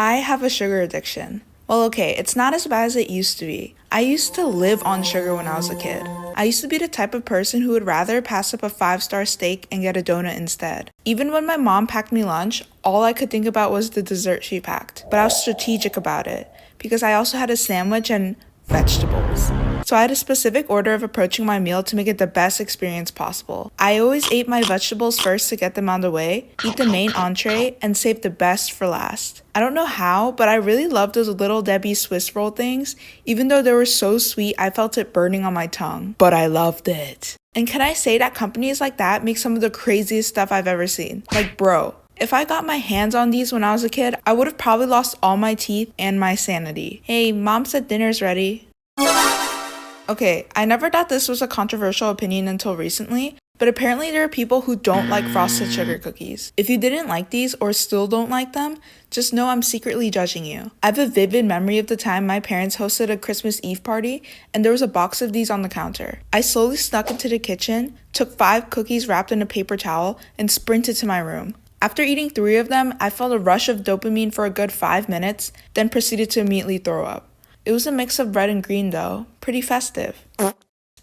I have a sugar addiction. Well, okay, it's not as bad as it used to be. I used to live on sugar when I was a kid. I used to be the type of person who would rather pass up a 5-star steak and get a donut instead. Even when my mom packed me lunch, all I could think about was the dessert she packed. But I was strategic about it, because I also had a sandwich and vegetables. So I had a specific order of approaching my meal to make it the best experience possible. I always ate my vegetables first to get them out of the way, eat the main entree, and save the best for last. I don't know how, but I really loved those Little Debbie Swiss roll things. Even though they were so sweet, I felt it burning on my tongue. But I loved it. And can I say that companies like that make some of the craziest stuff I've ever seen? Like, bro, if I got my hands on these when I was a kid, I would have probably lost all my teeth and my sanity. Hey, mom said dinner's ready. Okay, I never thought this was a controversial opinion until recently, but apparently there are people who don't like frosted sugar cookies. If you didn't like these or still don't like them, just know I'm secretly judging you. I have a vivid memory of the time my parents hosted a Christmas Eve party and there was a box of these on the counter. I slowly snuck into the kitchen, took 5 cookies wrapped in a paper towel, and sprinted to my room. After eating 3 of them, I felt a rush of dopamine for a good 5 minutes, then proceeded to immediately throw up. It was a mix of red and green though, pretty festive.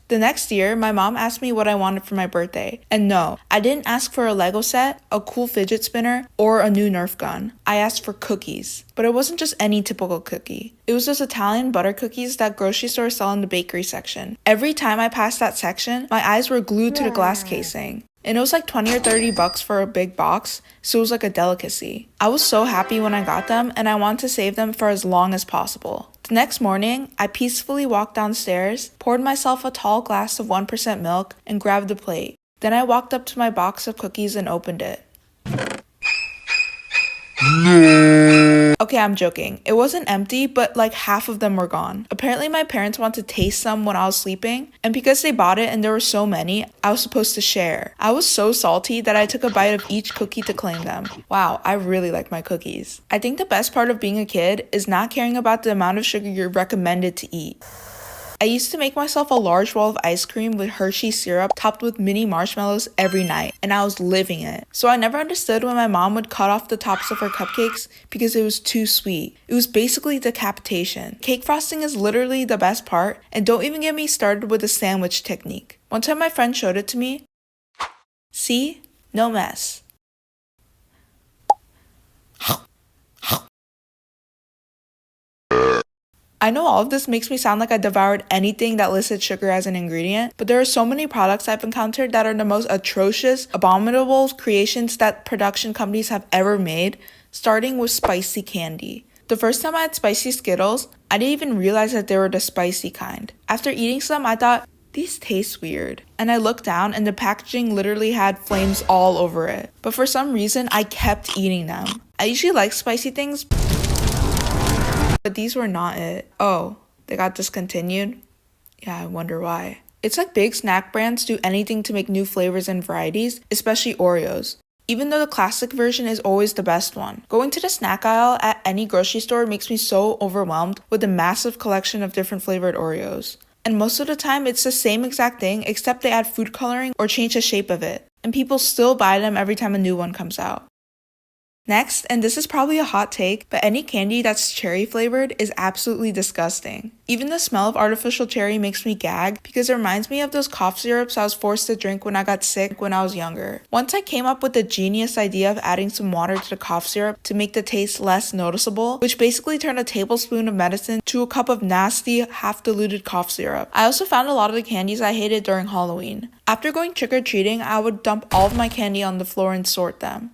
The next year, my mom asked me what I wanted for my birthday, and no, I didn't ask for a Lego set, a cool fidget spinner, or a new Nerf gun. I asked for cookies. But it wasn't just any typical cookie. It was those Italian butter cookies that grocery stores sell in the bakery section. Every time I passed that section, my eyes were glued to the glass casing. And it was like 20 or 30 bucks for a big box, so it was like a delicacy. I was so happy when I got them, and I wanted to save them for as long as possible. The next morning, I peacefully walked downstairs, poured myself a tall glass of 1% milk, and grabbed a plate. Then I walked up to my box of cookies and opened it. No. Okay, I'm joking. It wasn't empty, but like half of them were gone. Apparently my parents wanted to taste some when I was sleeping, and because they bought it and there were so many, I was supposed to share. I was so salty that I took a bite of each cookie to claim them. Wow, I really like my cookies. I think the best part of being a kid is not caring about the amount of sugar you're recommended to eat. I used to make myself a large bowl of ice cream with Hershey syrup topped with mini marshmallows every night, and I was living it. So I never understood when my mom would cut off the tops of her cupcakes because it was too sweet. It was basically decapitation. Cake frosting is literally the best part, and don't even get me started with the sandwich technique. One time my friend showed it to me. See? No mess. I know all of this makes me sound like I devoured anything that listed sugar as an ingredient, but there are so many products I've encountered that are the most atrocious, abominable creations that production companies have ever made, starting with spicy candy. The first time I had spicy Skittles, I didn't even realize that they were the spicy kind. After eating some, I thought, these taste weird. And I looked down and the packaging literally had flames all over it. But for some reason, I kept eating them. I usually like spicy things, but these were not it. Oh, they got discontinued? Yeah, I wonder why. It's like big snack brands do anything to make new flavors and varieties, especially Oreos. Even though the classic version is always the best one. Going to the snack aisle at any grocery store makes me so overwhelmed with the massive collection of different flavored Oreos. And most of the time, it's the same exact thing except they add food coloring or change the shape of it. And people still buy them every time a new one comes out. Next, and this is probably a hot take, but any candy that's cherry flavored is absolutely disgusting. Even the smell of artificial cherry makes me gag because it reminds me of those cough syrups I was forced to drink when I got sick when I was younger. Once I came up with the genius idea of adding some water to the cough syrup to make the taste less noticeable, which basically turned a tablespoon of medicine to a cup of nasty, half-diluted cough syrup. I also found a lot of the candies I hated during Halloween. After going trick-or-treating, I would dump all of my candy on the floor and sort them.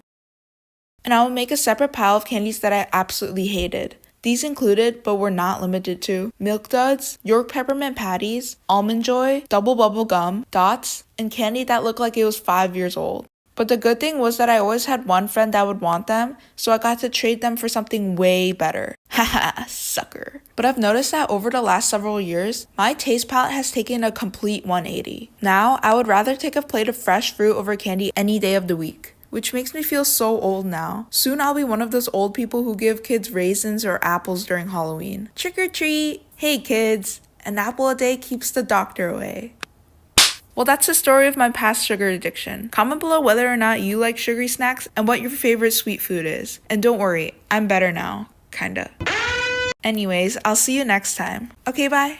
And I would make a separate pile of candies that I absolutely hated. These included, but were not limited to, Milk Duds, York Peppermint Patties, Almond Joy, Double Bubble Gum, Dots, and candy that looked like it was 5 years old. But the good thing was that I always had one friend that would want them, so I got to trade them for something way better. Haha, sucker. But I've noticed that over the last several years, my taste palette has taken a complete 180. Now, I would rather take a plate of fresh fruit over candy any day of the week. Which makes me feel so old now. Soon I'll be one of those old people who give kids raisins or apples during Halloween. Trick or treat! Hey kids! An apple a day keeps the doctor away. Well, that's the story of my past sugar addiction. Comment below whether or not you like sugary snacks and what your favorite sweet food is. And don't worry, I'm better now. Kinda. kinda. Anyways, I'll see you next time. Okay, bye.